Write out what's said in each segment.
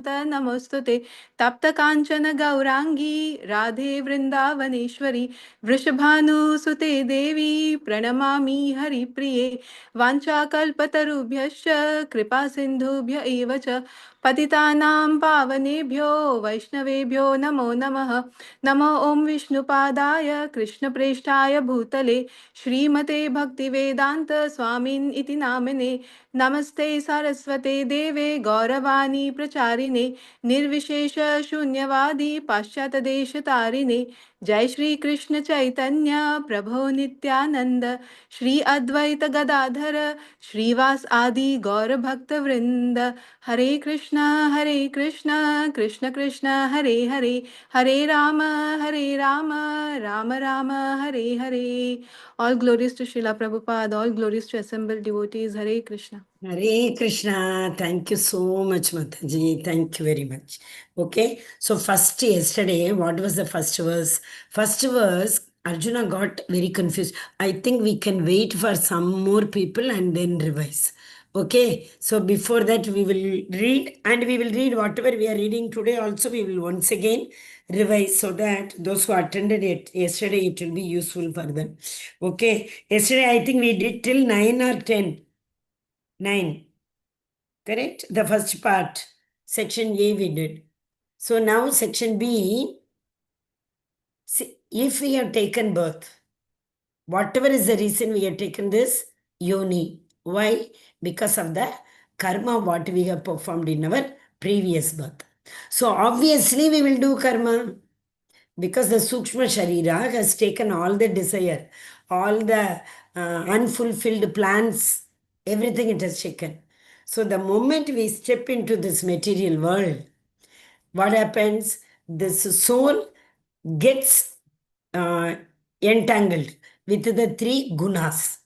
नमोस्तुते तप्त कांचन गौरांगी राधे वृंदावनेश्वरी वृषभानुसुते देवी प्रणमामि हरिप्रिये वाञ्छाकल्पतरुभ्यश्च कृपा सिन्धुभ्य एव च पतितानां पावनेभ्यो वैष्णवेभ्यो नमो नमः नमो ॐ विष्णुपादाय कृष्णप्रेष्ठाय भूतले श्रीमते भक्तिवेदान्त स्वामिन् इति नामिने नमस्ते सरस्वते देवे गौरवाणी प्रचारिणे निर्विशेष शून्यवादी पाश्चातदेशतारिणे जय श्री कृष्ण चैतन्य प्रभो नित्यानंद श्री अद्वैत गदाधर श्रीवास आदि गौर भक्त वृंद हरे Krishna Krishna Krishna Hare Hare Hare Ram Ram Ram Hare Hare. All glories to Srila Prabhupada, all glories to assembled devotees. Hare Krishna. Hare Krishna. Thank you so much, Mataji. Thank you very much. Okay. So first, yesterday, what was the first verse? First verse, Arjuna got very confused. I think we can wait for some more people and then revise. Okay. So before that, we will read, and we will read whatever we are reading today. Also, we will once again revise so that those who attended it yesterday, it will be useful for them. Okay. Yesterday, I think we did till 9 or 10. 9. Correct? The first part, section A we did. So now section B, see, if we have taken birth, whatever is the reason we have taken this yoni. Why? Because of the karma what we have performed in our previous birth. So obviously we will do karma because the Sukshma Sharira has taken all the desire, all the unfulfilled plans, everything it has taken. So the moment we step into this material world, what happens? This soul gets entangled with the 3 gunas.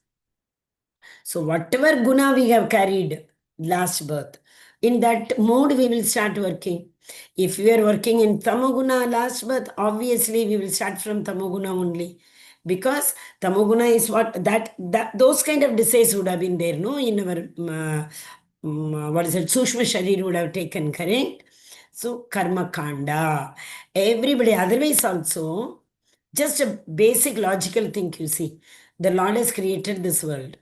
So whatever guna we have carried last birth, in that mode we will start working. If we are working in tamoguna last birth, obviously we will start from tamoguna only. Because tamoguna is what that those kind of desires would have been there, no, in our what is it, Sushma Sharir would have taken, correct? So karma kanda. Everybody, otherwise also, just a basic logical thing, you see. The Lord has created this world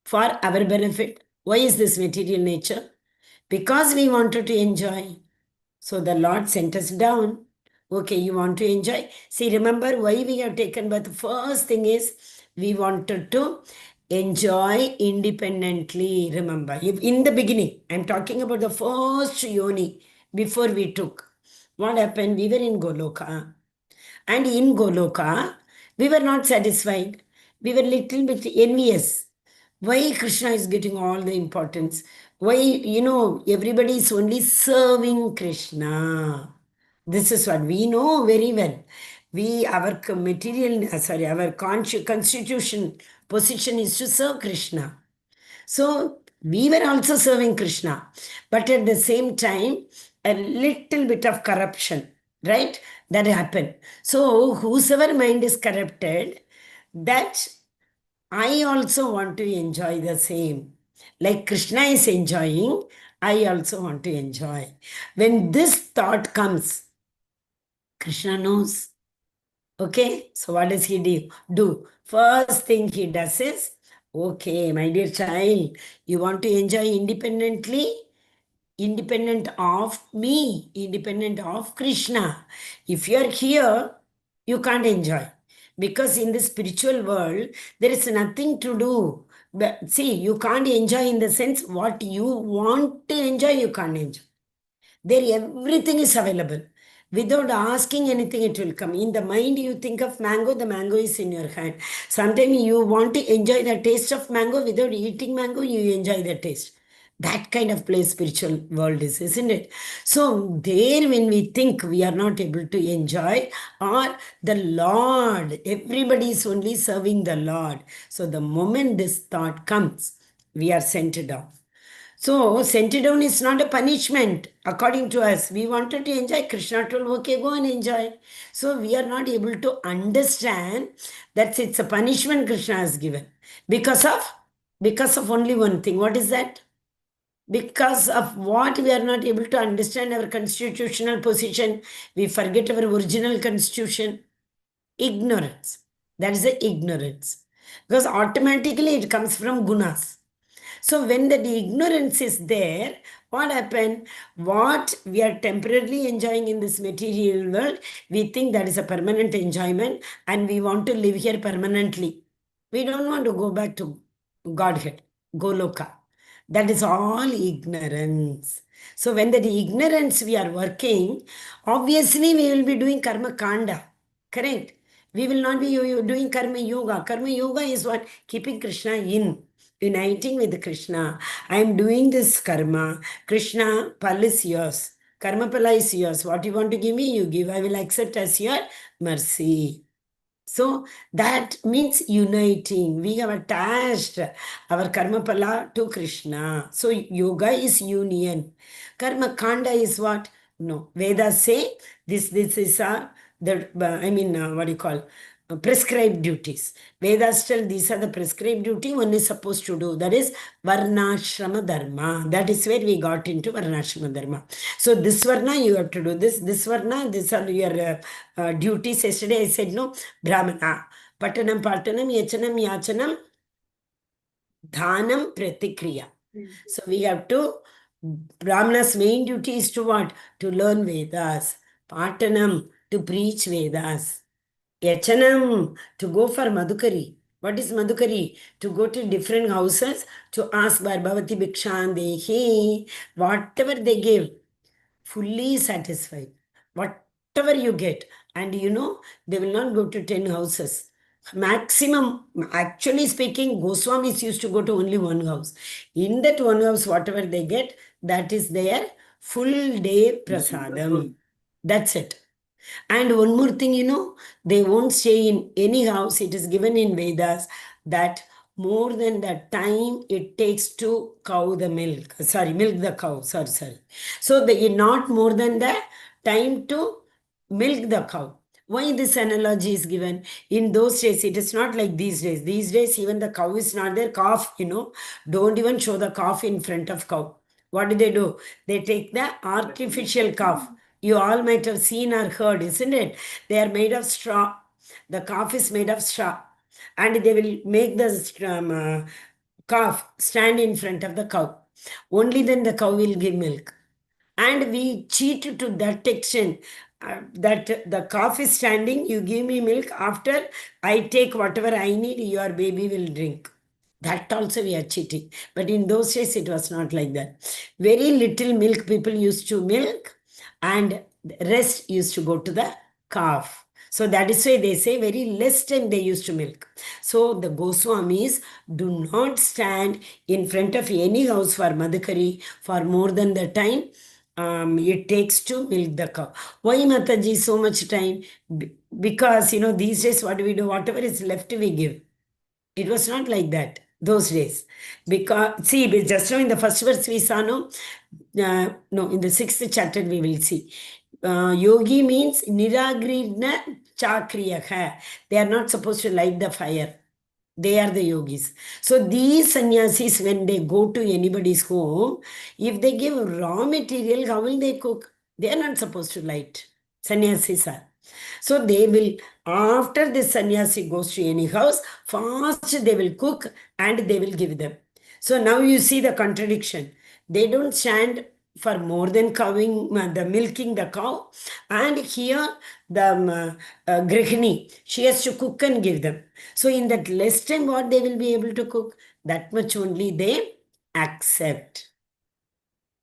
for our benefit. Why is this material nature? Because we wanted to enjoy. So the Lord sent us down. Okay, you want to enjoy. See, remember why we have taken birth. The first thing is we wanted to enjoy independently. Remember, if in the beginning, I'm talking about the first yoni before we took. What happened? We were in Goloka. And in Goloka, we were not satisfied. We were little bit envious. Why Krishna is getting all the importance? Why, everybody is only serving Krishna. This is what we know very well. Our material, our constitution position is to serve Krishna. So we were also serving Krishna, but at the same time, a little bit of corruption, right? That happened. So whosoever mind is corrupted, that I also want to enjoy the same. Like Krishna is enjoying, I also want to enjoy. When this thought comes, Krishna knows. Okay, so what does he do? First thing he does is, okay, my dear child, you want to enjoy independently, independent of me, independent of Krishna. If you are here, you can't enjoy. Because in the spiritual world, there is nothing to do. But see, you can't enjoy in the sense what you want to enjoy, you can't enjoy. There everything is available. Without asking anything, it will come. In the mind, you think of mango, the mango is in your hand. Sometimes you want to enjoy the taste of mango. Without eating mango, you enjoy the taste. That kind of place spiritual world is, isn't it? So there when we think we are not able to enjoy, or the Lord, everybody is only serving the Lord. So the moment this thought comes, we are sent down. So, sent down is not a punishment according to us. We wanted to enjoy. Krishna told, okay, go and enjoy. So, we are not able to understand that it's a punishment Krishna has given. Because of only one thing. What is that? Because of what we are not able to understand our constitutional position, we forget our original constitution. Ignorance. That is the ignorance. Because automatically it comes from gunas. So when the ignorance is there, what happened? What we are temporarily enjoying in this material world, we think that is a permanent enjoyment and we want to live here permanently. We don't want to go back to Godhead, Goloka. That is all ignorance. So when that ignorance we are working, obviously we will be doing karma kanda. Correct? We will not be doing karma yoga. Karma yoga is what? Keeping Krishna in, uniting with Krishna. I am doing this karma. Krishna, pal is yours. Karma pala is yours. What you want to give me, you give. I will accept as your mercy. So that means uniting. We have attached our karma pala to Krishna. So yoga is union. Karma kanda is what? No. Vedas say this is what do you call? Prescribed duties. Vedas tell these are the prescribed duty one is supposed to do. That is varnashrama dharma. That is where we got into varnashrama dharma. So this varna you have to do this. This varna, these are your duties. Yesterday I said no. Brahmana. Patanam, yachanam, yachanam, dhanam, pratikriya. So we have to, Brahmana's main duty is to what? To learn Vedas. Patanam, to preach Vedas. Yachanam, to go for Madhukari. What is Madhukari? To go to different houses to ask Bharbhavati Bhikshan Dehi. Whatever they give, fully satisfied. Whatever you get. And they will not go to 10 houses. Maximum, actually speaking, Goswamis used to go to only one house. In that one house, whatever they get, that is their full day prasadam. That's it. And one more thing, they won't stay in any house. It is given in Vedas that more than the time it takes to cow the milk. Sorry, milk the cow. Sorry. So they not more than the time to milk the cow. Why this analogy is given? In those days, it is not like these days. These days, even the cow is not there. Calf, don't even show the calf in front of cow. What do? They take the artificial calf. You all might have seen or heard, isn't it? They are made of straw. The calf is made of straw. And they will make the calf stand in front of the cow. Only then the cow will give milk. And we cheat to that extent that the calf is standing, you give me milk. After I take whatever I need, your baby will drink. That also we are cheating. But in those days, it was not like that. Very little milk people used to milk, and the rest used to go to the calf. So that is why they say very less time they used to milk. So the Goswamis do not stand in front of any house for Madhukari for more than the time it takes to milk the cow. Why, Mataji, so much time? Because, these days, what do we do? Whatever is left, we give. It was not like that those days. Because, see, just now in the first verse we saw, no, in the 6th chapter we will see. Yogi means niragridna chakriyaha. They are not supposed to light the fire. They are the yogis. So these sannyasis, when they go to anybody's home, if they give raw material, how will they cook? They are not supposed to light. Sannyasis are. So they will, after the sannyasi goes to any house, first they will cook and they will give them. So now you see the contradiction. They don't stand for more than the milking the cow. And here the grihini, she has to cook and give them. So in that less time, what they will be able to cook, that much only they accept.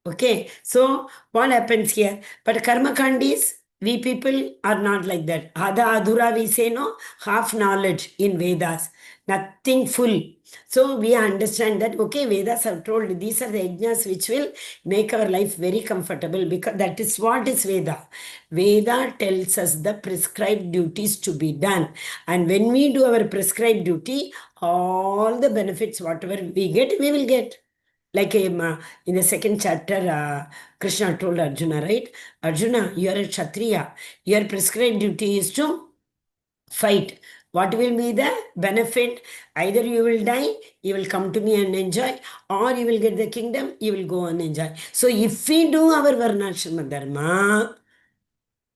Okay, so what happens here? But karma kandis, we people are not like that. Adha adhura, we say no, half knowledge in Vedas, nothing full. So we understand that, okay, Vedas have told these are the yajnas which will make our life very comfortable, because that is what is Veda. Veda tells us the prescribed duties to be done. And when we do our prescribed duty, all the benefits, whatever we get, we will get. Like in the 2nd chapter, Krishna told Arjuna, right? Arjuna, you are a Kshatriya. Your prescribed duty is to fight. What will be the benefit? Either you will die, you will come to me and enjoy, or you will get the kingdom, you will go and enjoy. So if we do our Varnashrama Dharma,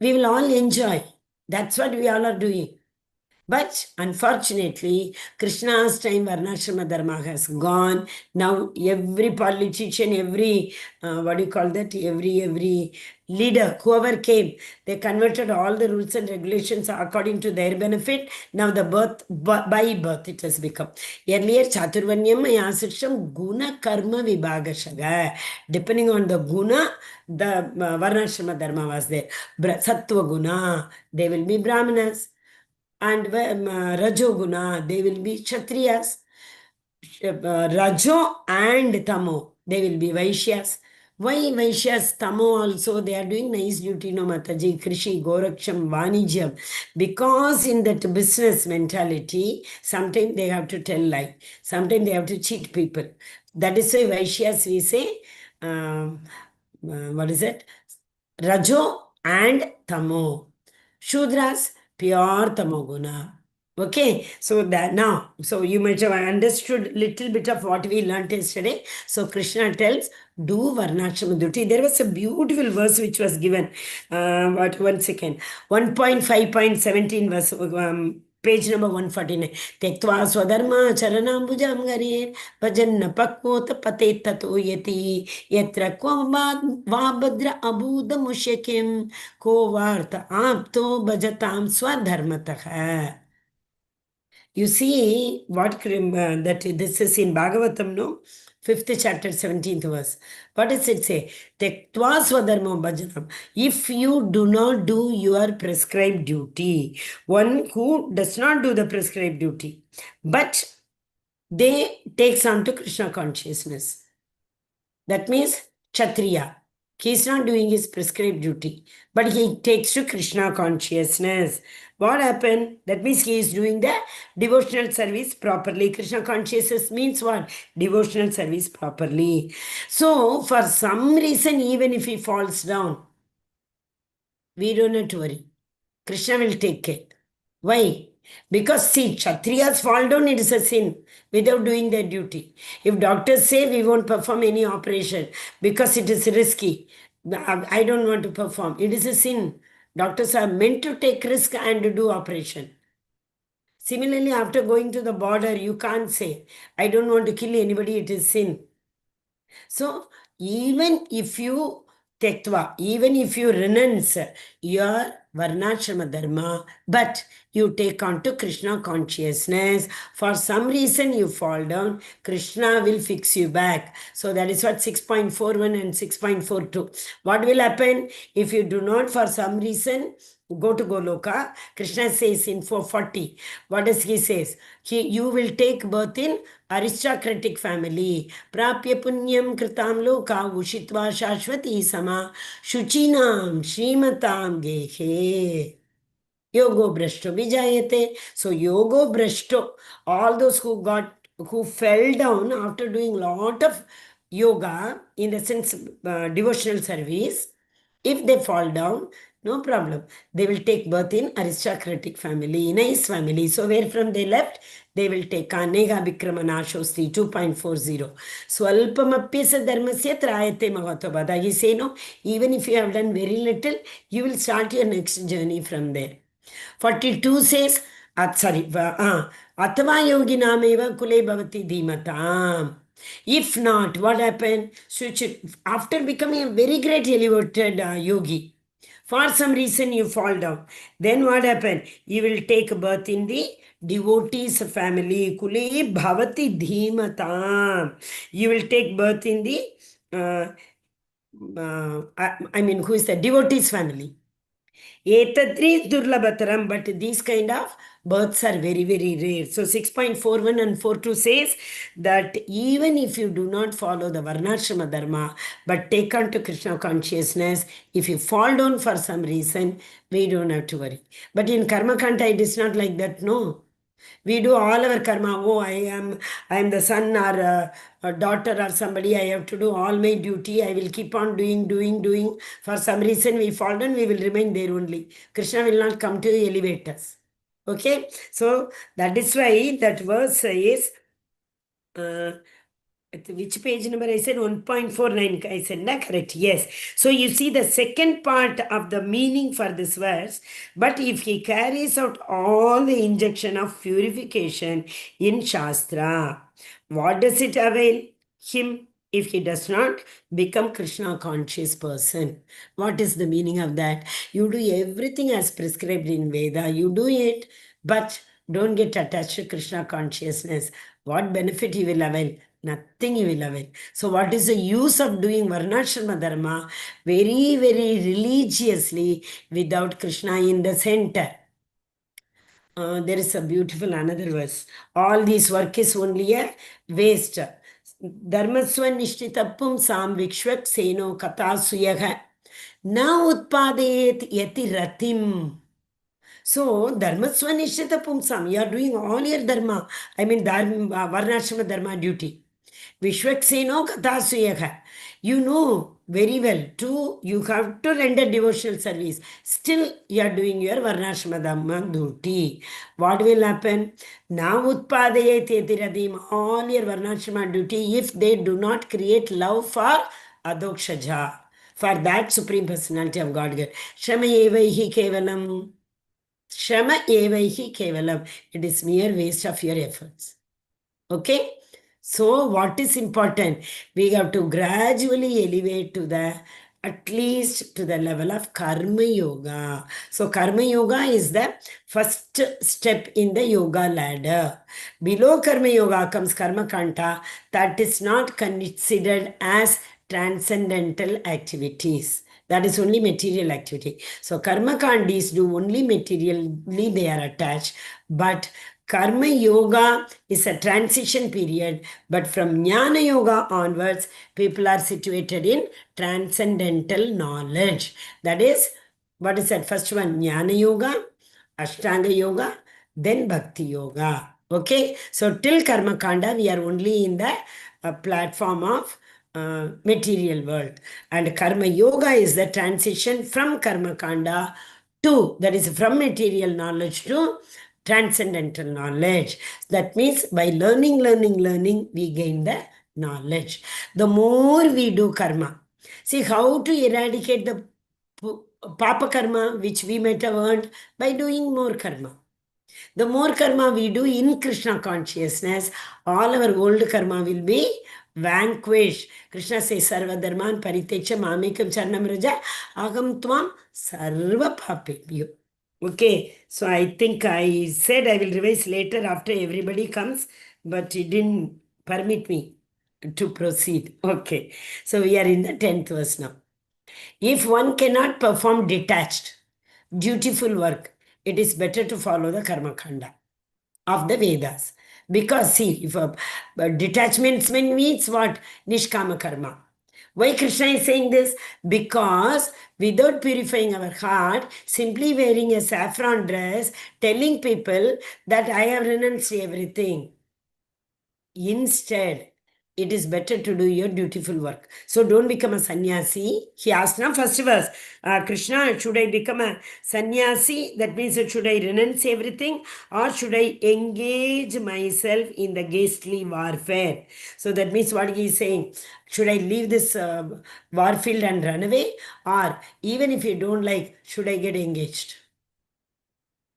we will all enjoy. That's what we all are doing. But unfortunately, Krishna's time Varnashrama Dharma has gone. Now every politician, every what do you call that? Every leader, whoever came, they converted all the rules and regulations according to their benefit. Now the by birth it has become. Earlier Chaturvanyam Yasisham Guna Karma Vibhagashaga. Depending on the guna, the Varnashrama Dharma was there. Sattva Guna, they will be Brahmanas. And Rajoguna, they will be Kshatriyas. Rajo and Tamo, they will be Vaishyas. Why Vaishyas, Tamo also, they are doing nice duty, no Mataji, Krishi, Goraksham, Vanijam. Because in that business mentality, sometimes they have to tell lie. Sometimes they have to cheat people. That is why Vaishyas, we say, what is it? Rajo and Tamo. Shudras, pure Tamoguna. Okay, so that now, so you might have understood little bit of what we learnt yesterday. So Krishna tells, do Varnashrama duty. There was a beautiful verse which was given. What 1 second? 1.5.17 verse. Page number 149. Tektva swadharma charanambujam garir vajanna pakvota pate tato yati yatra kva vabhadra abudha mushakim ko varta apto bhajatam swadharmatah. You see what that this is in Bhagavatam, no? 5th chapter, 17th verse. What does it say? Tektva swadharma bhajanam. If you do not do your prescribed duty, one who does not do the prescribed duty, but they takes on to Krishna consciousness. That means Kshatriya. He is not doing his prescribed duty, but he takes to Krishna consciousness. What happened? That means he is doing the devotional service properly. Krishna consciousness means what? Devotional service properly. So, for some reason, even if he falls down, we don't have to worry. Krishna will take care. Why? Because see, Kshatriyas fall down, it is a sin without doing their duty. If doctors say we won't perform any operation because it is risky, I don't want to perform, it is a sin. Doctors are meant to take risk and to do operation. Similarly, after going to the border, you can't say, I don't want to kill anybody, it is sin. So, even if you tektva, even if you renounce your Varnashrama Dharma, but you take on to Krishna consciousness, for some reason you fall down, Krishna will fix you back. So that is what 6.41 and 6.42. What will happen if you do not, for some reason, go to Goloka? Krishna says in 440, what does he says? You will take birth in aristocratic family. Prapya punyam kritam loka ushitva shashvati sama shuchinam shrimatam gehe. Yogo brashto vijayate. So yogo brashto, all those who fell down after doing lot of yoga, in the sense devotional service, if they fall down, no problem. They will take birth in aristocratic family, nice family. So where from they left, they will take Anega Vikramanashostri 2.40. Swalpamapyasa dharmasya trayate mahatobhada. He say no, even if you have done very little, you will start your next journey from there. 42 says, Atava yogi nameva kule bhavati dhimatam. If not, what happened? So after becoming a very great elevated yogi, for some reason you fall down. Then what happened? You will take birth in the devotees family. Kule bhavati dhimatam. You will take birth in the, who is the devotees family. Etadri durlabhataram, but these kind of births are very, very rare. So 6.41 and 42 says that even if you do not follow the Varnashrama Dharma, but take on to Krishna consciousness, if you fall down for some reason, we don't have to worry. But in Karma Kanta, it is not like that, no. We do all our karma. Oh, I am the son or a daughter or somebody. I have to do all my duty. I will keep on doing. For some reason we fall down, we will remain there only. Krishna will not come to elevate us. Okay, so that is why that verse is at which page number I said 1.49. I said, na correct. Yes. So you see the second part of the meaning for this verse. But if he carries out all the injection of purification in Shastra, what does it avail him if he does not become Krishna conscious person? What is the meaning of that? You do everything as prescribed in Veda. You do it, but don't get attached to Krishna consciousness. What benefit he will avail? Nothing you will avail. So, what is the use of doing Varnashrama Dharma very, very religiously without Krishna in the center? There is a beautiful another verse. All this work is only a waste. Dharmaswa nishtitappum sam vikshvak seno kata suyaha na utpadayet yati ratim. So, dharmaswa nishtita pumsam, you are doing all your dharma. I mean, varnashrama dharma duty. Vishwakseno kathasuyaha. You know very well, too, you have to render devotional service. Still, you are doing your varnashrama dharma duty. What will happen? Now, utpadayet yatiradim, all your varnashrama duty, if they do not create love for adokshaja, for that Supreme Personality of Godhead. Shama evaihi kevalam. Shama evaihi kevalam. It is mere waste of your efforts. Okay? So, what is important? We have to gradually elevate to the, at least to the level of Karma Yoga. So, Karma Yoga is the first step in the yoga ladder. Below Karma Yoga comes Karma Kanta. That is not considered as transcendental activities. That is only material activity. So karma kandis do only materially they are attached. But karma yoga is a transition period. But from jnana yoga onwards, people are situated in transcendental knowledge. That is, what is that first one? Jnana yoga, Ashtanga yoga, then bhakti yoga. Okay, so till karma kanda, we are only in the platform of material world. And karma yoga is the transition from karma kanda to, that is from material knowledge to transcendental knowledge. That means by learning, we gain the knowledge. The more we do karma, see how to eradicate the papa karma which we might have earned by doing more karma. The more karma we do in Krishna consciousness, all our old karma will be vanquished. Krishna says, Sarva Dharman Paritecha Mamekam Charnam Raja Agam Tvam Sarva Papebhyo. Okay, so I think I said I will revise later after everybody comes, but it didn't permit me to proceed. Okay, so we are in the 10th verse now. If one cannot perform detached, dutiful work, it is better to follow the Karma Kanda of the Vedas. Because see, if detachment means what? Nishkama karma. Why Krishna is saying this? Because without purifying our heart, simply wearing a saffron dress, telling people that I have renounced everything. Instead, it is better to do your dutiful work. So don't become a sannyasi. He asked now first verse, Krishna, should I become a sannyasi? That means should I renounce everything or should I engage myself in the ghastly warfare? So that means what he is saying, should I leave this warfield and run away? Or even if you don't like, should I get engaged?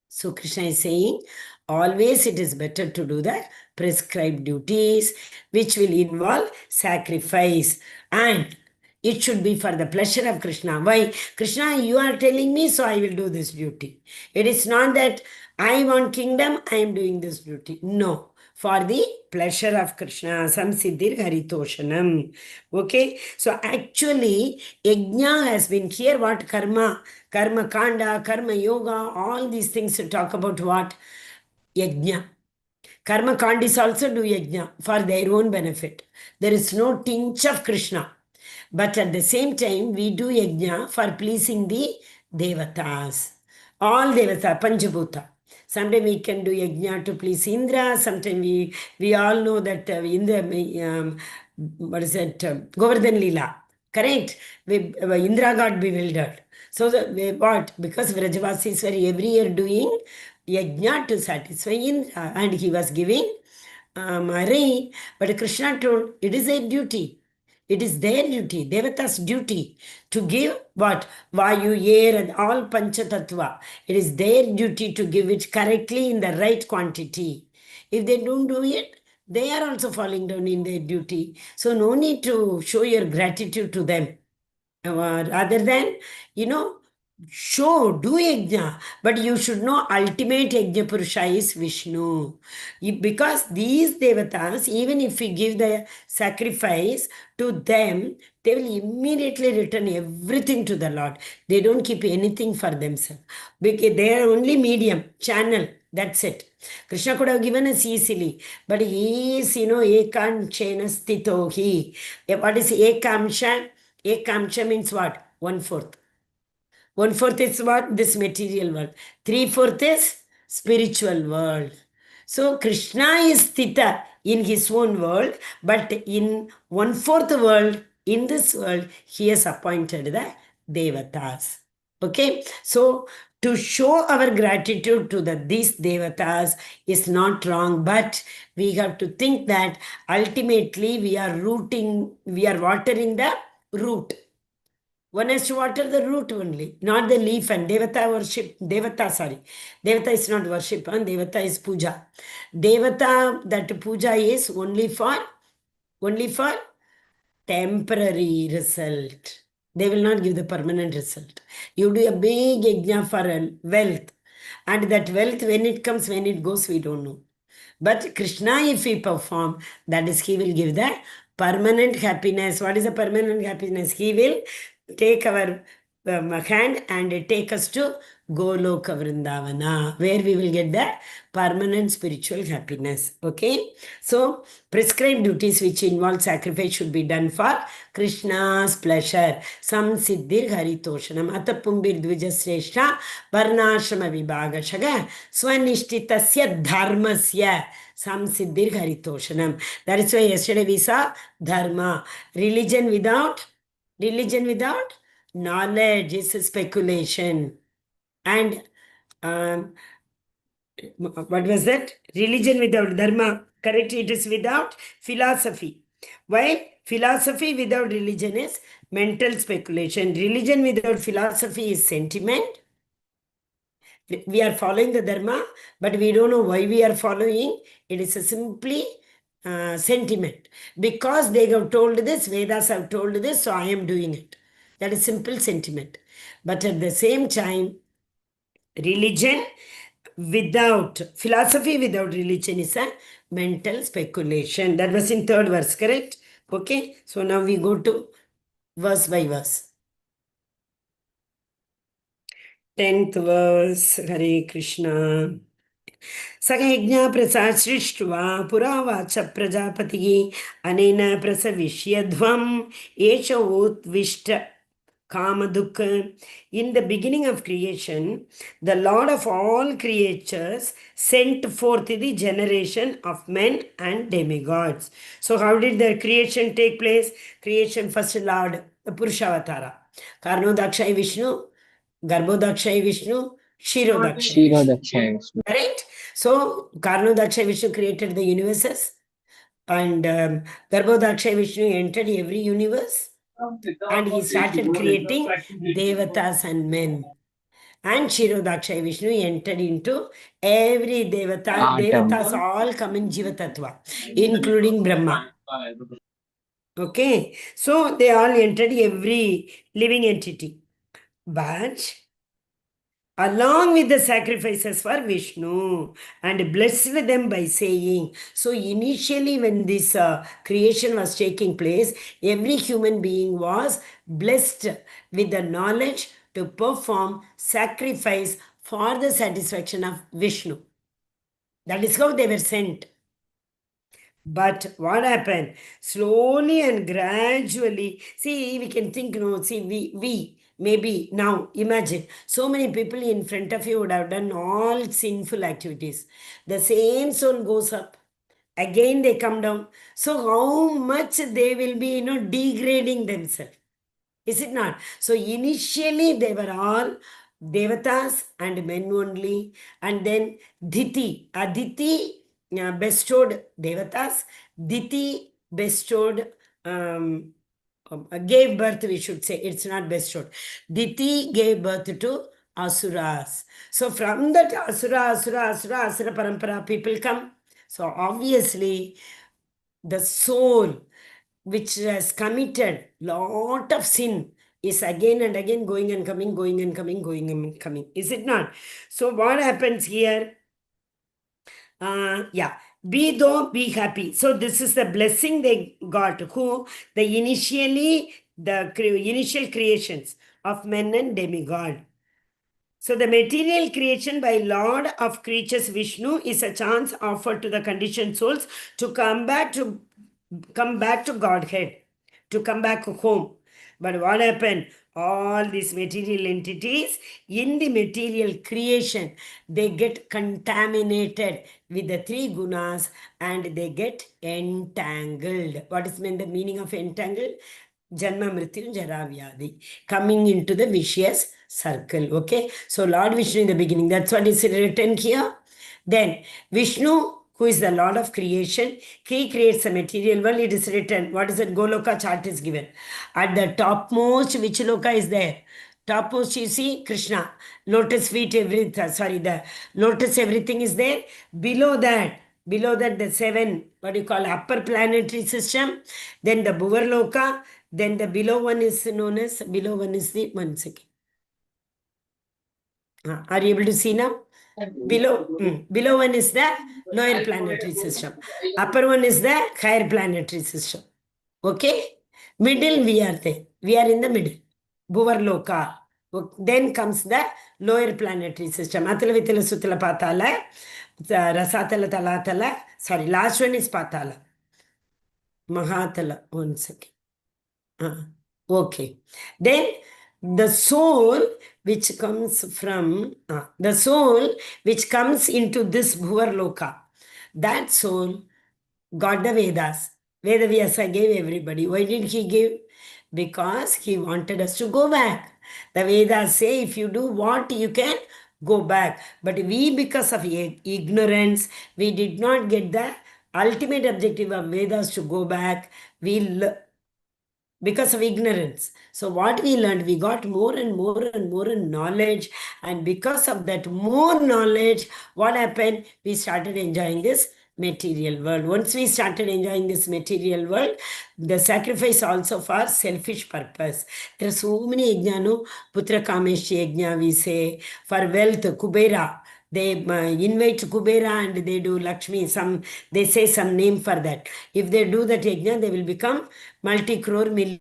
So Krishna is saying, always it is better to do the prescribed duties, which will involve sacrifice. And it should be for the pleasure of Krishna. Why? Krishna, you are telling me, so I will do this duty. It is not that I want kingdom, I am doing this duty. No. For the pleasure of Krishna, samsiddhir haritoshanam. Okay, so actually, yajna has been here. What karma, karma kanda, karma yoga, all these things to talk about what? Yajna. Karma kandis also do yajna for their own benefit. There is no tinge of Krishna. But at the same time, we do yajna for pleasing the devatas. All devata, Panjabhuta. Sometimes we can do yajna to please Indra. Sometimes we all know that Indra, what is it, Govardhan Leela. Correct? Indra got bewildered. So what? Because Vrajavasis were every year doing yajna to satisfy Indra, and he was giving rain. But Krishna told, it is their duty. It is their duty, Devata's duty, to give what? Vayu, air, and all Panchatattva. It is their duty to give it correctly in the right quantity. If they don't do it, they are also falling down in their duty. So, no need to show your gratitude to them. Rather than, you know, do yajna, but you should know ultimate yajna purusha is Vishnu. Because these devatas, even if we give the sacrifice to them, they will immediately return everything to the Lord. They don't keep anything for themselves. Because they are only medium, channel. That's it. Krishna could have given us easily, but he is, ekanchena stito he. What is ekamsha? Ekamsha means what? 1/4. 1/4 is what? This material world. 3/4 is spiritual world. So Krishna is Sthita in his own world, but in 1/4 world, in this world, he has appointed the Devatas. Okay, so to show our gratitude to these Devatas is not wrong, but we have to think that ultimately we are watering the root. One has to water the root only, not the leaf. And Devata worship, Devata is not worship, and Devata is puja. Devata, that puja is only for temporary result. They will not give the permanent result. You do a big yajna for wealth, and that wealth, when it comes, when it goes, we don't know. But Krishna, if we perform, that is, he will give the permanent happiness. What is the permanent happiness? He will take our hand and take us to Goloka Vrindavana, where we will get the permanent spiritual happiness. Okay? So, prescribed duties which involve sacrifice should be done for Krishna's pleasure. Samsiddhir Haritoshanam Atapumbir Dvijasreshta Varnashrama Vibhagashaga Swanishtitasya Dharmasya Samsiddhir Haritoshanam. That is why yesterday we saw Dharma. Religion without knowledge is a speculation. And what was that? Religion without dharma. Correct? It is without philosophy. Why? Philosophy without religion is mental speculation. Religion without philosophy is sentiment. We are following the dharma, but we don't know why we are following. It is a simply sentiment. Because they have told this, Vedas have told this, so I am doing it. That is simple sentiment. But at the same time, religion without philosophy, without religion is a mental speculation. That was in 3rd verse, correct? Okay, so now we go to verse by verse. 10th verse, Hare Krishna. Sakajna prasad srishtva puravacha prajapati anena prasavishyadvam esha utvishta Kamadukka. In the beginning of creation, the Lord of all creatures sent forth the generation of men and demigods. So, how did the creation take place? Creation first Lord, the Purushavatara. Karnodakshay Vishnu, Garbhodakshay Vishnu, Shirodakshay Vishnu. Right? So, Karnodakshay Vishnu created the universes, and Garbhodakshay Vishnu entered every universe. And he started creating devatas and men. And Shirodakshay Vishnu entered into every devata. Devatas all come in Jiva Tattva, including Brahma. Okay, so they all entered every living entity. But along with the sacrifices for Vishnu, and blessed them by saying, so initially when this creation was taking place, every human being was blessed with the knowledge to perform sacrifice for the satisfaction of Vishnu. That is how they were sent. But what happened? Slowly and gradually, see, we can think, we maybe now imagine so many people in front of you would have done all sinful activities. The same soul goes up. Again, they come down. So, how much they will be, degrading themselves? Is it not? So, initially, they were all Devatas and men only. And then Diti. Aditi bestowed Devatas. Diti bestowed, gave birth, we should say. It's not bestowed. Diti gave birth to Asuras. So from that Asura Parampara, people come. So obviously, the soul which has committed lot of sin is again and again going and coming, going and coming, going and coming. Is it not? So what happens here? Yeah, be though, be happy. So this is the blessing they got. Who? The initial creations of men and demigod. So the material creation by Lord of creatures Vishnu is a chance offered to the conditioned souls to come back to Godhead, to come back home. But what happened? All these material entities in the material creation, they get contaminated with the three gunas and they get entangled. What is meant the meaning of entangled? Janma Mrityu Jara Vyadhi, coming into the vicious circle. Okay, so Lord Vishnu in the beginning, that's what is written here. Then Vishnu, who is the Lord of creation, he creates a material world. It is written, what is it? Goloka chart is given. At the topmost, which loka is there? Topmost, you see Krishna, lotus feet, everything. Sorry, the lotus, everything is there. Below that, the seven, what do you call, upper planetary system. Then the Bhuvarloka. Then the below one is known as, below one is the, one second. Are you able to see now? Below one is the lower planetary system. Upper one is the higher planetary system. Okay? Middle we are there. We are in the middle. Bhuvarloka. Then comes the lower planetary system. Atala Vitala Sutala Patala. Rasatala Talatala. Sorry, last one is Patala. Mahatala. One second. Okay. Then the soul which comes from the soul which comes into this Bhuvarloka, that soul got the Vedas. Veda Vyasa gave everybody. Why did he give? Because he wanted us to go back. The Vedas say if you do what you can go back. But we, because of ignorance, we did not get the ultimate objective of Vedas to go back. Because of ignorance. So what we learned, we got more and more and more knowledge. And because of that more knowledge, what happened? We started enjoying this material world. Once we started enjoying this material world, the sacrifice also for selfish purpose. There are so many yajna, no? Putra Kameshi yajna, we say, for wealth, Kubera. They invite Kubera and they do Lakshmi. They say some name for that. If they do that yajna, they will become multi-crore million.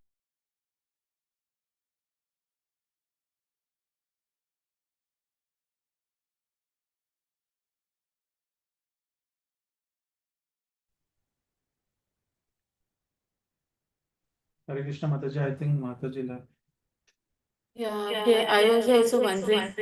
Hare Krishna Mataji, I think Mataji left. Yeah, okay. I was also wondering.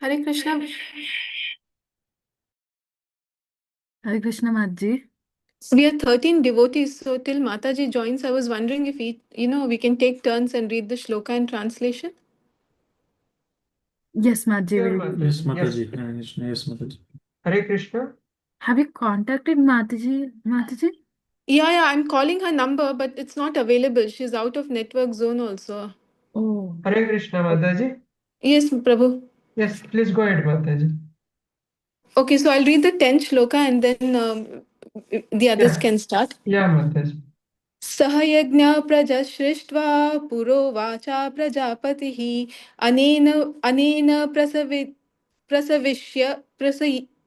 Hare Krishna. Hare Krishna Mataji. We are 13 devotees, so till Mataji joins, I was wondering if we can take turns and read the shloka and translation. Yes, Mataji. Sure, will Mataji. do. Yes, Mataji. Yes, Mataji. Hare Krishna. Have you contacted Mataji? Mataji? Yeah, I'm calling her number, but it's not available. She's out of network zone also. Oh. Hare Krishna, Mataji. Yes, Prabhu. Yes, please go ahead, Mataji. Okay, so I'll read the 10th shloka and then the others Yeah. can start. Yeah, Mataji. सह यज्ञ प्रजा सृष्ट्वा पुरोवाचा प्रजापतिः अनेन अनेन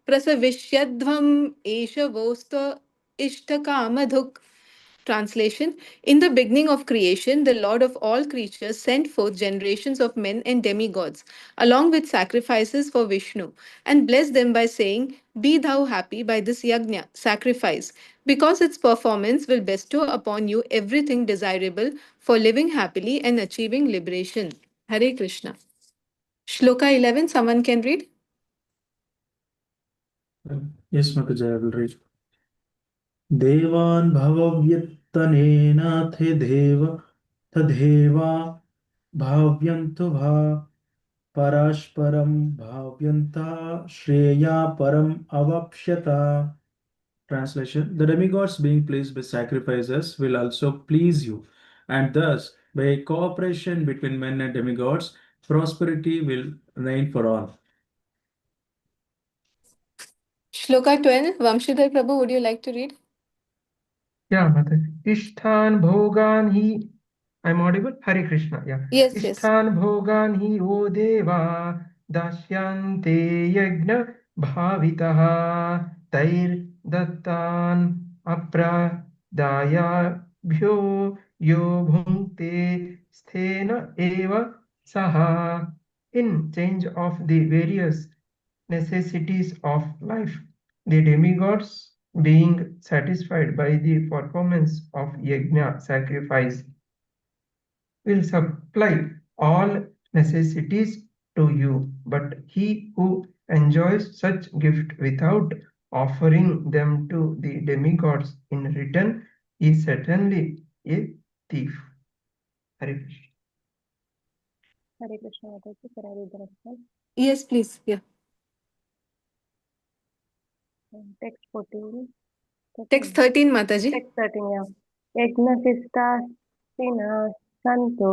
प्रसविष्यध्वम् एष वोस्त इष्टकामधुक्. Translation: In the beginning of creation, the Lord of all creatures sent forth generations of men and demigods, along with sacrifices for Vishnu, and blessed them by saying, Be thou happy by this yajna, sacrifice, because its performance will bestow upon you everything desirable for living happily and achieving liberation. Hare Krishna. Shloka 11, someone can read? Yes, Mataji, I will read. देवान् भवव्यत्तनेन तदेवा भाव्यन्तु भा परस्परं भाव्यन्तः श्रेया परम अवाप्स्यता. Translation: The demigods, being pleased with sacrifices, will also please you, and thus, by cooperation between men and demigods, prosperity will reign for all. Shloka 12, Vamshidhar Prabhu, would you like to read? Yeah, Mataji. Ishthan bhogan hi. I'm audible? Hare Krishna. Yeah. Yes. Ishthan bhogan hi o deva dashyante yajna bhavitaha tair dattan apradayabhyo yo bhunte sthena eva saha. In change of the various necessities of life, the demigods, being satisfied by the performance of yajna sacrifice, will supply all necessities to you. But he who enjoys such gift without offering them to the demigods in return is certainly a thief. Hare Krishna. Hare Krishna Mataji, can I read the next one? Yes, please. Yeah. Text 14. Text 13, Mataji. Text 13, yeah. Yajnasistastina santo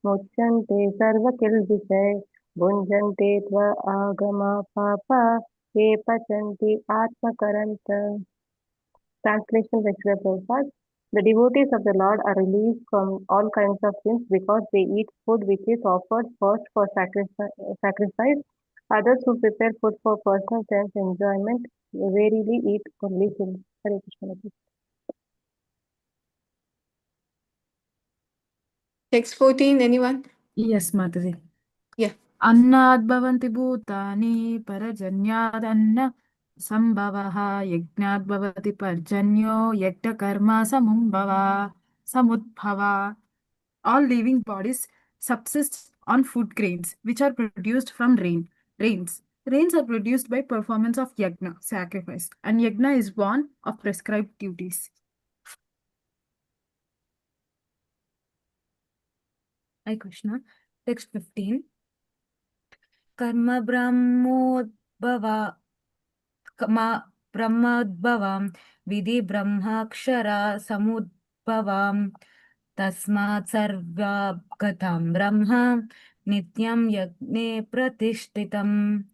muchyante sarvakilvishay bhunjante tva agama papa ye pachanti atmakaranta. Translation by Srila Prabhupada. The devotees of the Lord are released from all kinds of sins because they eat food which is offered first for sacrifice. Others who prepare food for personal sense enjoyment verily eat only sins. Hare Krishna. Text 14, anyone? Yes, Mataji. Yeah. Annad bhavanti bhutani parajanyad sambhavaha yajnad bhavati parjanyo yakta karma samudbhava. All living bodies subsist on food grains, which are produced from rains. Rains are produced by performance of yajna, sacrifice, and yajna is one of prescribed duties. Hi Krishna. Text 15. Karma brahmodbhava brahmadbhavam vidhi brahmakshara samudbhavam tasmat sarvagatam brahma nityam yagne pratishtitam.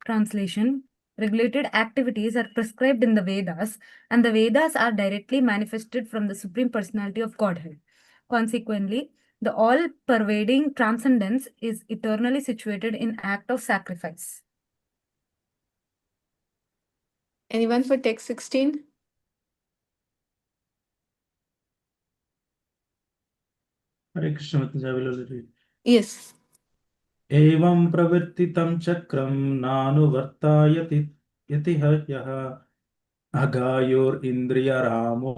Translation: Regulated activities are prescribed in the Vedas, and the Vedas are directly manifested from the Supreme Personality of Godhead. Consequently, the all-pervading transcendence is eternally situated in act of sacrifice. Anyone for text 16? Hare Krishna, Mataji, I will read. Yes. एवं प्रवर्तितं चक्रं नानुवर्तायति यः अगायोरिन्द्रियरामो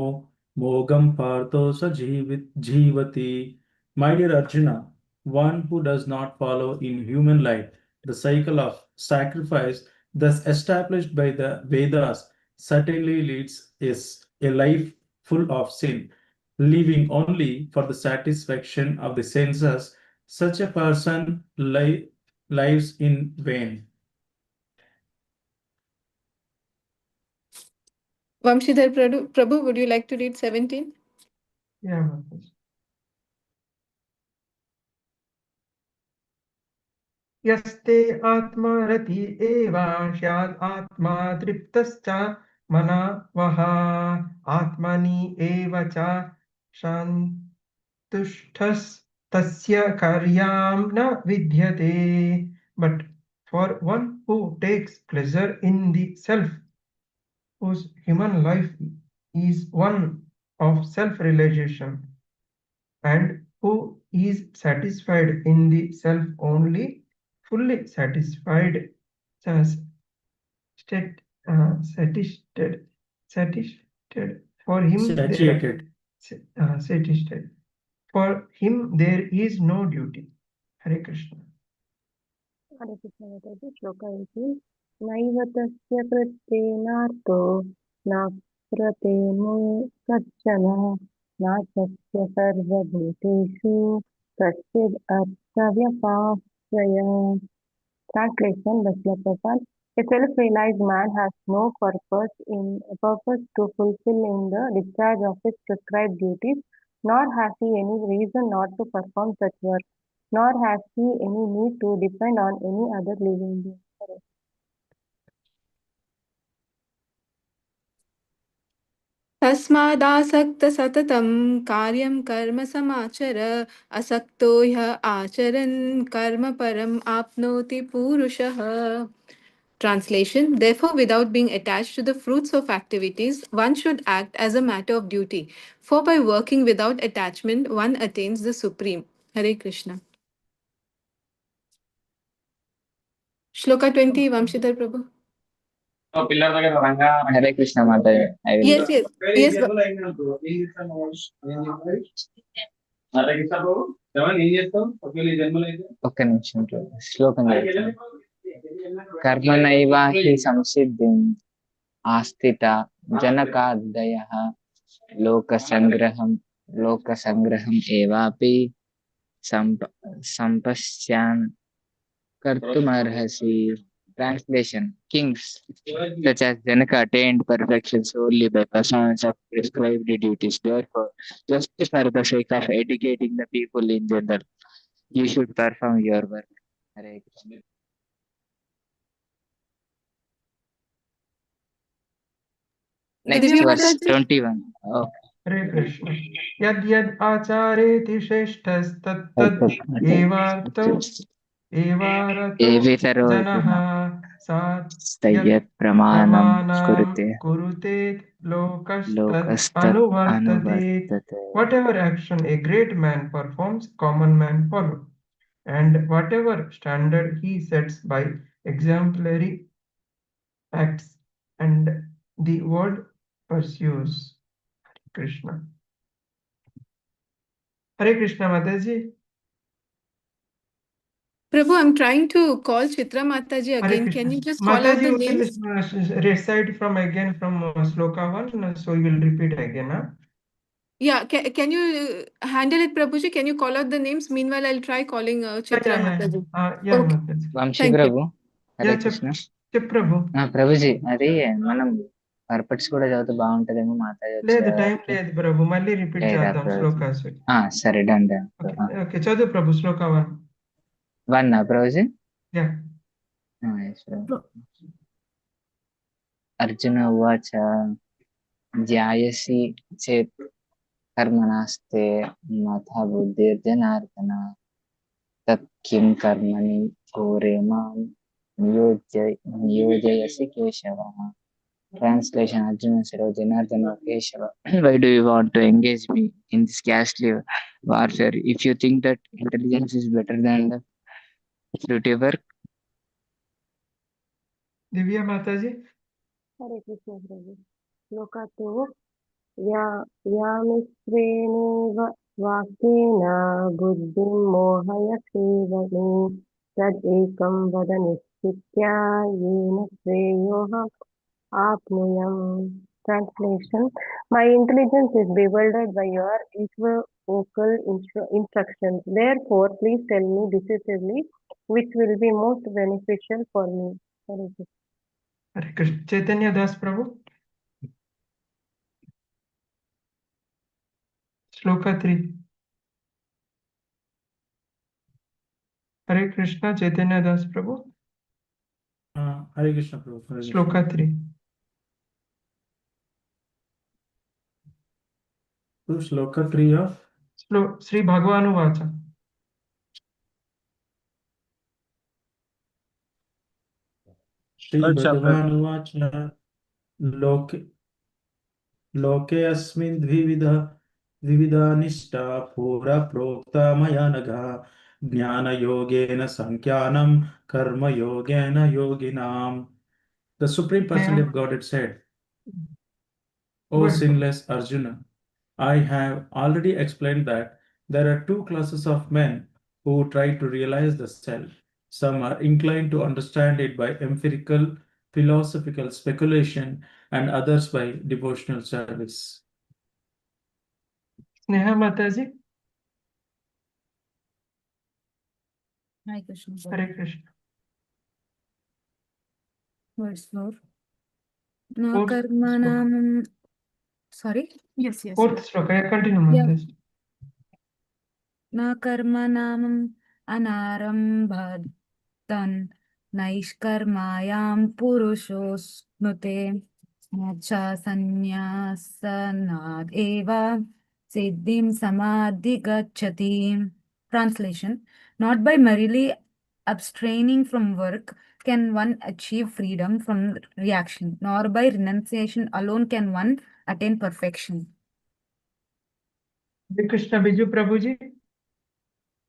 mogam partho sa jivati. My dear Arjuna, one who does not follow in human life the cycle of sacrifice, thus established by the Vedas, certainly leads is a life full of sin, living only for the satisfaction of the senses. Such a person lives in vain. Vamshidhar Prabhu, would you like to read 17? Yeah, Mataji. यस्ते आत्मा रति एवा स्याद् आत्मा तृप्तश्च मनवः आत्मनि एव च सन्तुष्टस्तस्य कार्यं न विद्यते. But for one who takes pleasure in the self, whose human life is one of self-realization, and who is satisfied in the self only, fully satisfied, satisfied for him Satiated. satisfied. For him there is no duty. Hare Krishna. Hare Krishna Mataji, Shloka 18. Naiva tasya krittenartho na pratenu kachana na tasya sarvabhuteshu kasyad arthavyapasraya. Translation by Srila Prabhupada. A self-realized man has no purpose to fulfill in the discharge of his prescribed duties, nor has he any reason not to perform such work, nor has he any need to depend on any other living being. तस्मादासक्त सततं कार्यं कर्म समाचर असक्तो ह्य आचरन् कर्म परम् आपनोति पुरुषः. Translation: Therefore, without being attached to the fruits of activities, one should act as a matter of duty. For by working without attachment, one attains the Supreme. Hare Krishna. Shloka 20, Vamshidhar Prabhu. Hare Krishna Mataji. I will. Yes, yes, yes. ఒక్క నిమిషం శ్లోకం చదువుతాను. కర్మణైవ హి సంసిద్ధిం ఆస్థిత జనకాదయః లోకసంగ్రహం ఏవాపి సంపశ్యాన్ కర్తుమర్హసి. Translation: Kings such as Janaka attained perfection solely by performance of prescribed duties. Therefore, just for the sake of educating the people in general, you should perform your work. Hare Krishna. Next verse 21. Okay. Hare Krishna. Yad yad achareti shreshthastad evarto janaha satyat pramanam kurute lokastad anuvartate. Whatever action a great man performs, common man follow, and whatever standard he sets by exemplary acts, and the world pursues. Hare Krishna. Hare Krishna Mataji. Prabhu, I'm trying to call Chitra Mataji again. Can you just call out the names? Mataji will recite from Sloka 1, so you will repeat again. Huh? Yeah, can you handle it, Prabhuji? Can you call out the names? Meanwhile, I'll try calling Chitra Mataji. Yeah, Okay. Mataji. Vamsi Thank you. Prabhu Hare Krishna. Prabhu. Prabhuji అది మనం పర్పట్స్ కూడా చదివితే బాగుంటదేమో మాతాజీ లేదు time లేదు ప్రభు మళ్ళీ repeat చేద్దాం శ్లోకాస్. సరే done. Okay చదువు ప్రభు శ్లోక 1 ప్రభుజీ. యా. అర్జున ఉవాచ ధ్యాయసి చేత్ కర్మణాస్తే మథ బుద్ధిర్జనార్దన తత్ కిం కర్మణి ఘోరే మాం నియోజయసి Keshava. Translation: Arjuna said, "O Janardana, Keshava, why do you want to engage me in this ghastly warfare? If you think that intelligence is better than the duty work." Divya Mataji. Hare Krishna Prabhu. Shloka 2. Vyamisveneva vakena buddhim mohaya sevani तदेकं वद निश्चित्या येन श्रेयोऽहम् आप्नुयाम्. Translation: My intelligence is bewildered by your equivocal instructions. Therefore, please tell me decisively which will be most beneficial for me. Hare Krishna. Hare Krishna. Chaitanya Das Prabhu. Shloka 3. Hare Krishna, Chaitanya Das Prabhu. Hare Krishna Prabhu. Hare Krishna. Shloka 3. So Shloka 3 of Sri Bhagavanu Vacha. Shri Third chapter. Bhagavan Vacha Loke asmin dvivida nishta pura prokta maya naga jnana yogena sankyanam karma yogena yoginam. The Supreme Personality of Godhead said, O sinless Arjuna, I have already explained that there are two classes of men who try to realize the self. Some are inclined to understand it by empirical, philosophical speculation, and others by devotional service. Sneha Mataji. Hare Krishna. Hare Krishna. Verse 4. Na Fourth karmanam. Sorry? Yes. Fourth shloka. Yeah, continue, Yeah. Mataji. Na karmanam anarambhadan naishkarmayam purushosnute moksha sanyasanad eva siddhim samadhi gacchati. Translation: Not by merely abstraining from work can one achieve freedom from reaction, nor by renunciation alone can one attain perfection. Hare Krishna, Biju Prabhuji.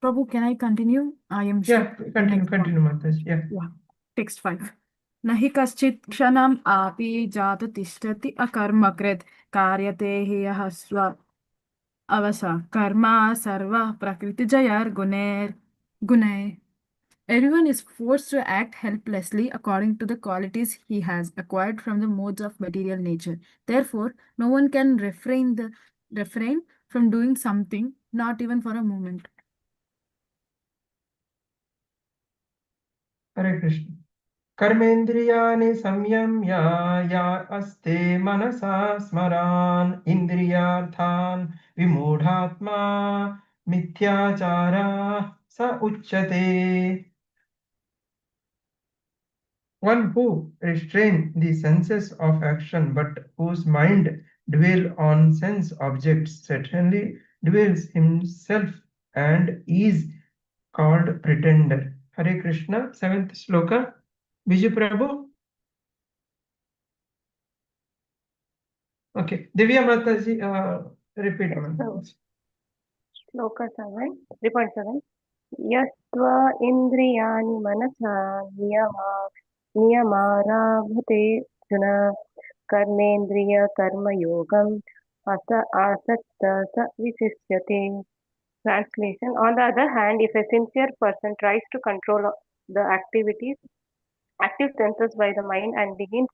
Prabhu, can I continue? I am Yeah, sure. continue, Mataji. Yeah. Text 5. Nahi kaschit kshanam api jata tishtati akarmakrit karyate hi hasva avasa karma sarva prakriti jayar gunay. Everyone is forced to act helplessly according to the qualities he has acquired from the modes of material nature. Therefore, no one can refrain from doing something, not even for a moment. Hare Krishna. Karmendriyani samyamya ya aste manasa smaran indriyarthan vimudhatma mithyachara sa uchyate. One who restrains the senses of action but whose mind dwells on sense objects certainly dwells himself and is called pretender. Hare Krishna. 7th shloka. Biju Prabhu. Okay. Divya Mataji, repeat. Shloka 7, 3.7. Yastva indriyani manasa niyamarabhate juna karmendriya karma yogam asakta sa visishyate. Translation: On the other hand, if a sincere person tries to control the active senses by the mind and begins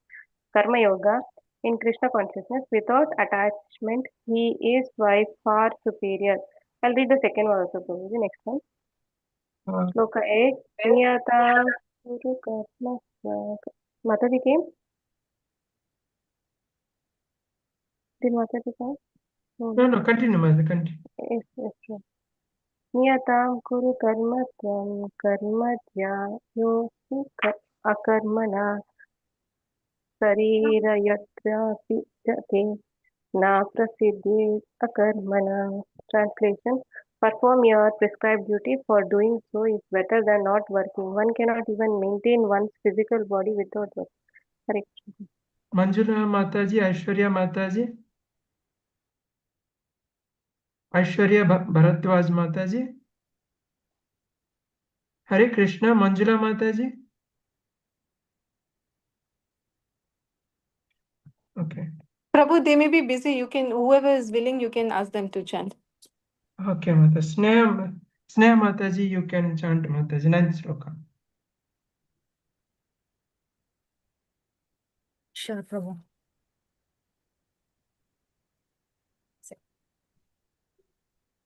karma yoga in Krishna consciousness without attachment, he is by far superior. I'll read the second one also. The next one. Shloka 8. Niyata Guru Karma. Mataji came? Did Mataji come? No, continue, Mataji, continue. Yes. Niyatam Guru Karma Tvam Karma Jyosi Akarmana Sarira Yatrapi Jate Na Prasiddhi Akarmana. Translation: Perform your prescribed duty, for doing so is better than not working. One cannot even maintain one's physical body without work. Hare Krishna. Manjula Mataji, Aishwarya Mataji. Aishwarya Bharadwaj Mataji. Hare Krishna, Manjula Mataji. Okay. Prabhu, they may be busy. Whoever is willing, you can ask them to chant. Okay, Mataji. Sneha Mataji, you can chant Mataji, 9th sloka. Sure, Prabhu.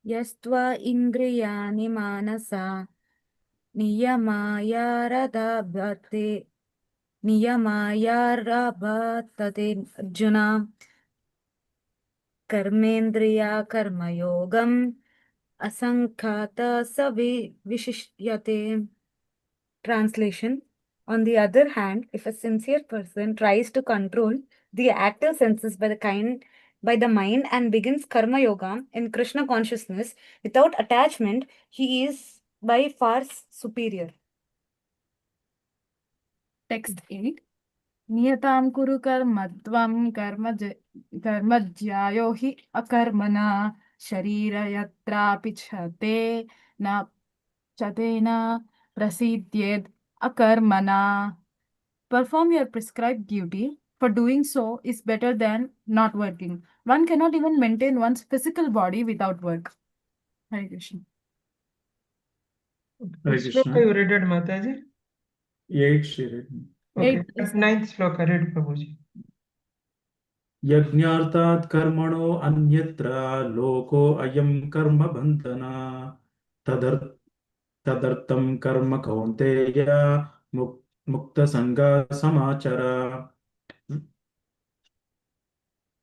Yastva indriyani manasa niyamaya radhabhate niyamaya rabhatate Arjuna karmendriya karmayogam asankhata savi vishishyate. Translation. On the other hand, if a sincere person tries to control the active senses by the mind and begins karma yoga in Krishna consciousness without attachment, he is by far superior. Text 8. Niyatam kuru karmatvam karmajyayo hi akarmana sharira yatra pichate na chatena prasidyed akarmana. Perform your prescribed duty. For doing so is better than not working. One cannot even maintain one's physical body without work. Hare Krishna. Hare Which Krishna. sloka you read it, Mataji? 8 she read. Okay, Eight. 9th sloka, read Prabhuji. यज्ञार्थात् कर्मणो अन्यत्र लोको अयं कर्म बन्धना तदर्थं कर्म कौन्तेय मुक्तसंगा समाचर.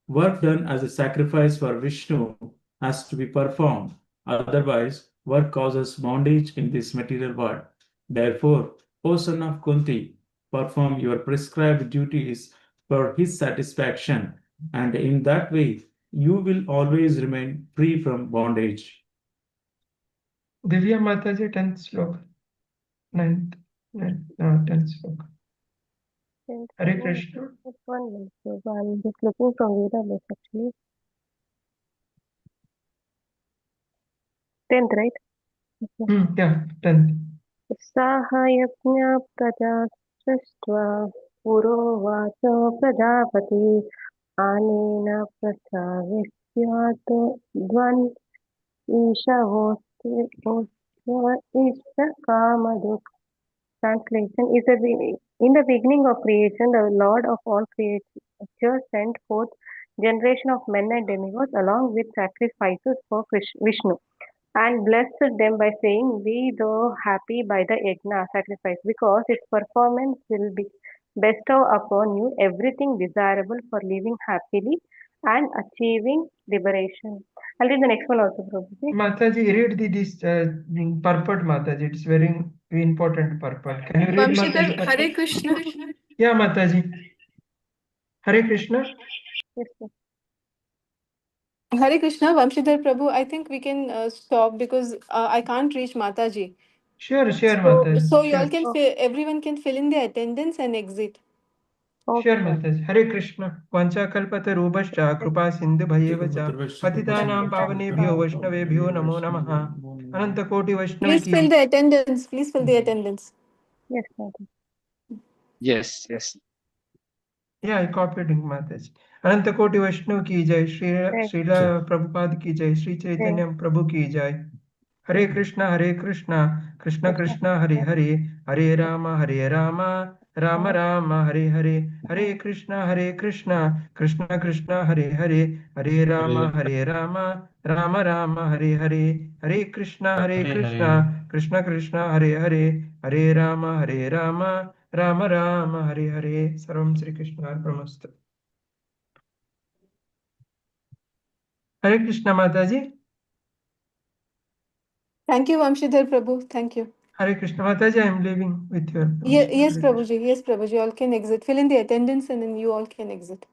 Work done as a sacrifice for Vishnu has to be performed. Otherwise, work causes bondage in this material world. Therefore, O son of Kunti, perform your prescribed duties for his satisfaction, and in that way, you will always remain free from bondage. Divya Mataji, 10th sloka. 10th sloka. Hare Krishna. Just 1 minute. So I'm just looking from Veda books actually. 10th, right? Okay. Yeah, 10th. साहयज्ञ प्रजा सृष्ट्वा पुरोवाच Prajapati आनेन प्रस्ताविष्यात् द्वन् इष्टकामधुक्. Translation is in the beginning of creation, the Lord of all creatures sent forth generation of men and demigods along with sacrifices for Vishnu, and blessed them by saying, "Be thou happy by the yajna sacrifice, because its performance will bestow upon you everything desirable for living happily and achieving liberation." I'll read the next one also, Prabhuji. Mataji, read this purport, Mataji. It's very important purport. Can you read Vamshidhar, Mataji? Hare Krishna. Yeah, Mataji. Hare Krishna. Yes, sir. Hare Krishna, Vamshidhar Prabhu. I think we can stop because I can't reach Mataji. Sure, So, Mataji. you all Sure. can everyone can fill in their attendance and exit. Sure, Okay. Mataji. Hare Krishna. Vanchakalpata rubhascha kripa sindhu bhayevacha patitanam pavanebhyo vaishnavebhyo namo namaha. Ananta koti Vaishnavi Please fill ki. the attendance. Please fill the attendance. Yes, sir. Yes, yes. Yeah, I copied it, Mataji. Ananta koti Vaishnav ki jai. Right. Srila Prabhupada ki jai. Sri Chaitanya Prabhu ki jai. Hare Krishna, Krishna Krishna, Hare Hare, Hare Rama, Rama Rama, Hare Hare, Hare Krishna, Krishna Krishna, Hare Hare, Hare Rama, Rama Rama, Hare Hare, Hare Krishna, Krishna Krishna, Hare Hare, Hare Rama, Rama Rama, Hare Hare. Sarvam Sri Krishna Arpamastu. Hare Krishna Mataji. Thank you, Vamshidhar Prabhu. Thank you. Hare Krishna Mataji, I am leaving with your Yes, Hare Prabhuji. Yes, Prabhuji. All can exit. Fill in the attendance and then you all can exit.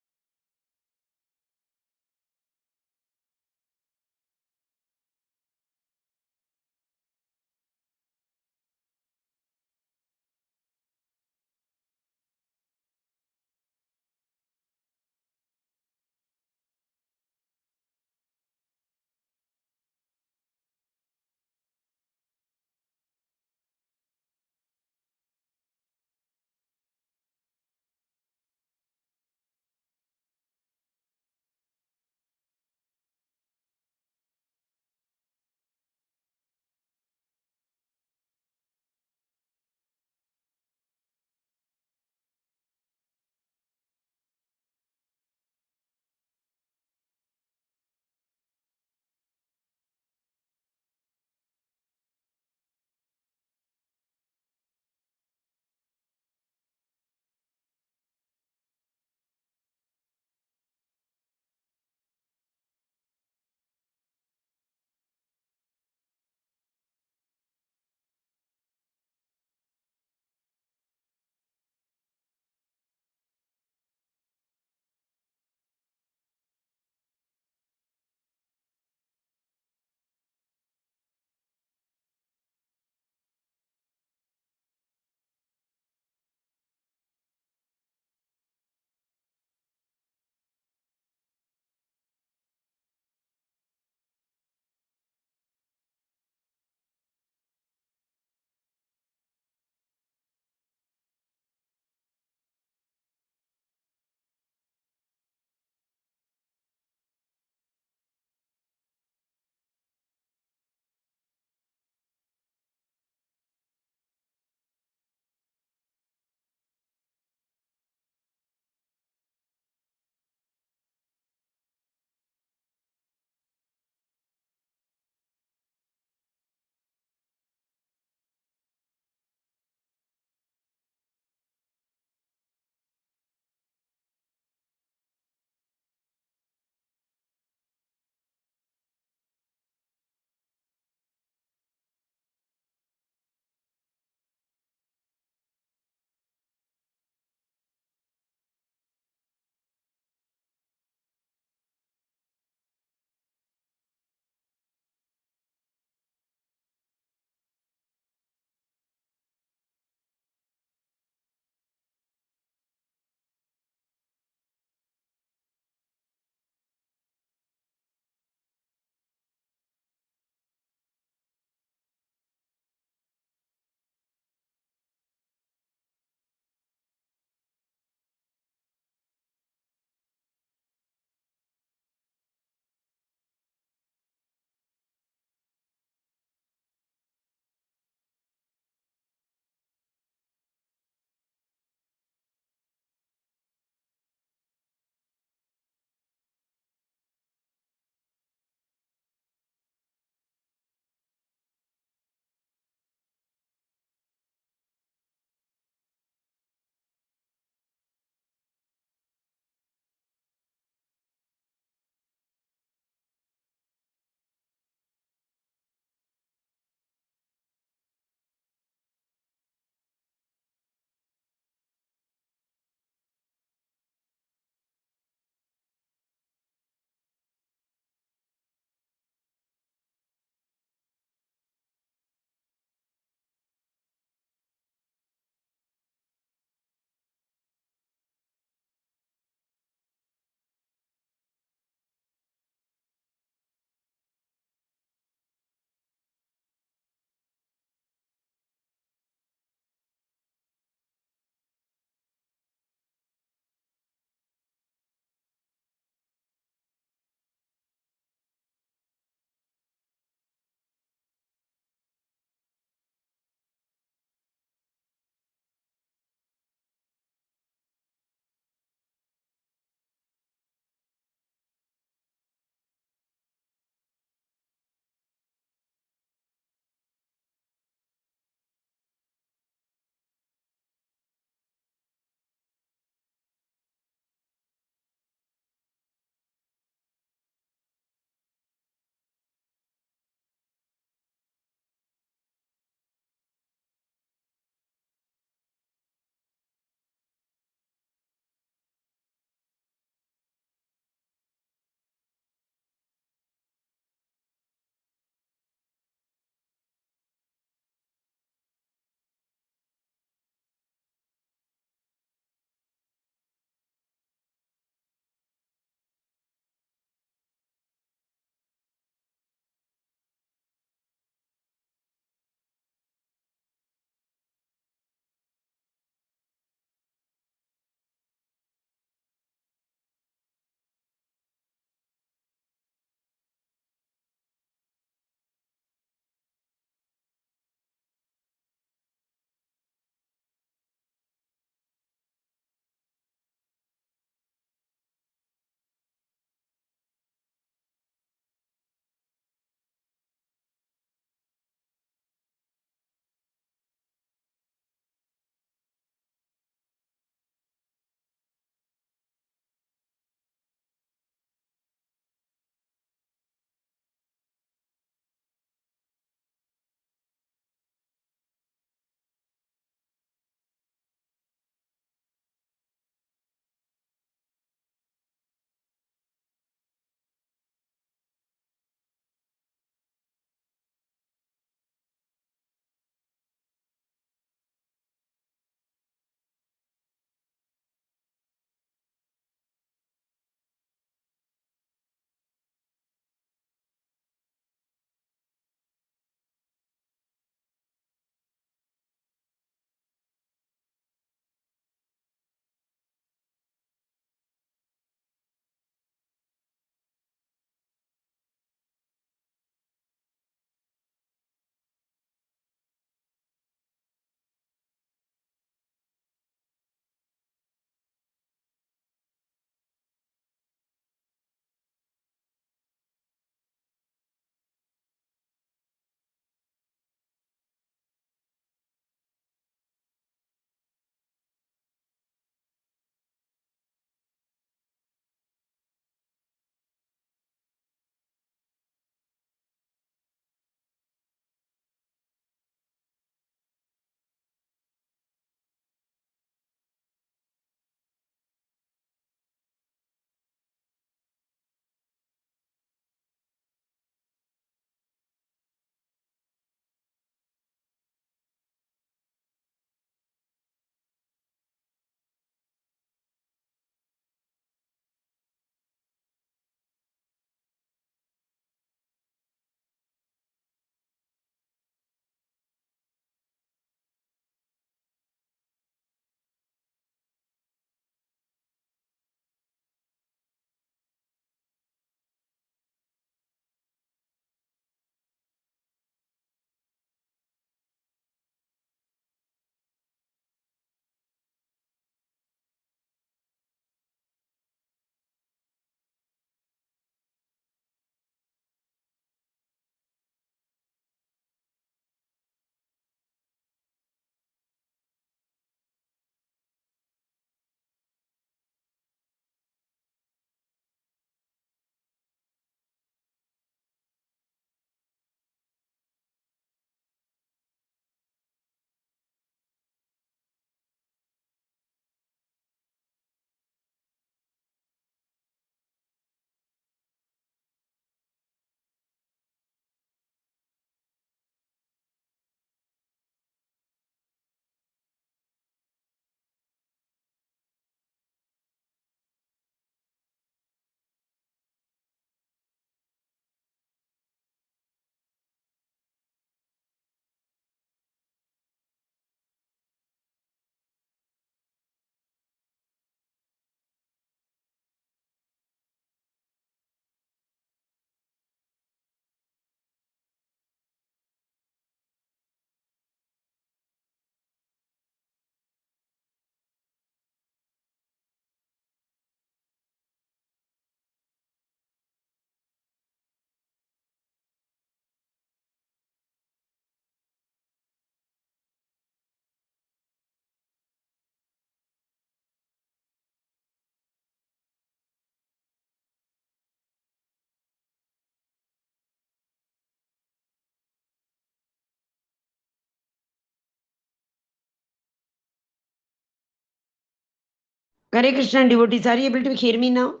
Hare Krishna devotees, are you able to hear me now?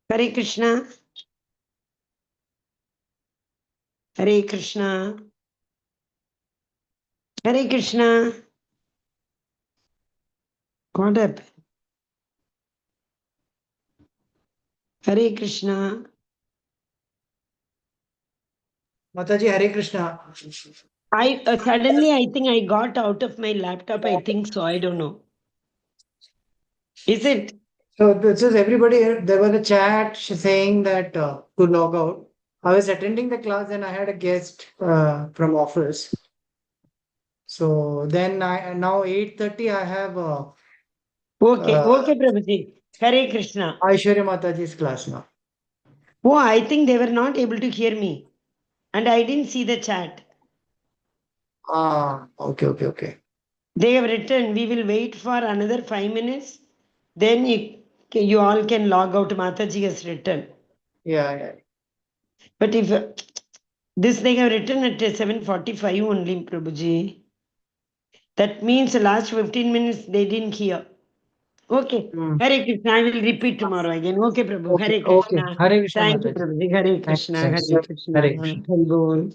Hare Krishna. Hare Krishna. Hare Krishna. What happened? Hare Krishna. Mataji, Hare Krishna. I suddenly I think I got out of my laptop. I think so. I don't know. Is it? So this is everybody. There was a chat saying that to log out. I was attending the class and I had a guest from office. So then now 8:30 I have Okay, okay, Prabhuji. Hare Krishna. Aishwarya Mataji's class now. Oh, I think they were not able to hear me. And I didn't see the chat. Okay. They have written, we will wait for another 5 minutes. Then you all can log out. Mataji has written. Yeah. But if this they have written at 7:45 only, Prabhuji. That means the last 15 minutes they didn't hear. Okay. Hare Krishna. I will repeat tomorrow again. Okay, Prabhu. Hare Okay. Krishna. Hare Krishna Thank you, Mataji. Prabhuji. Hare Krishna. Thanks. Hare Krishna. Hare Krishna. Hari Bol.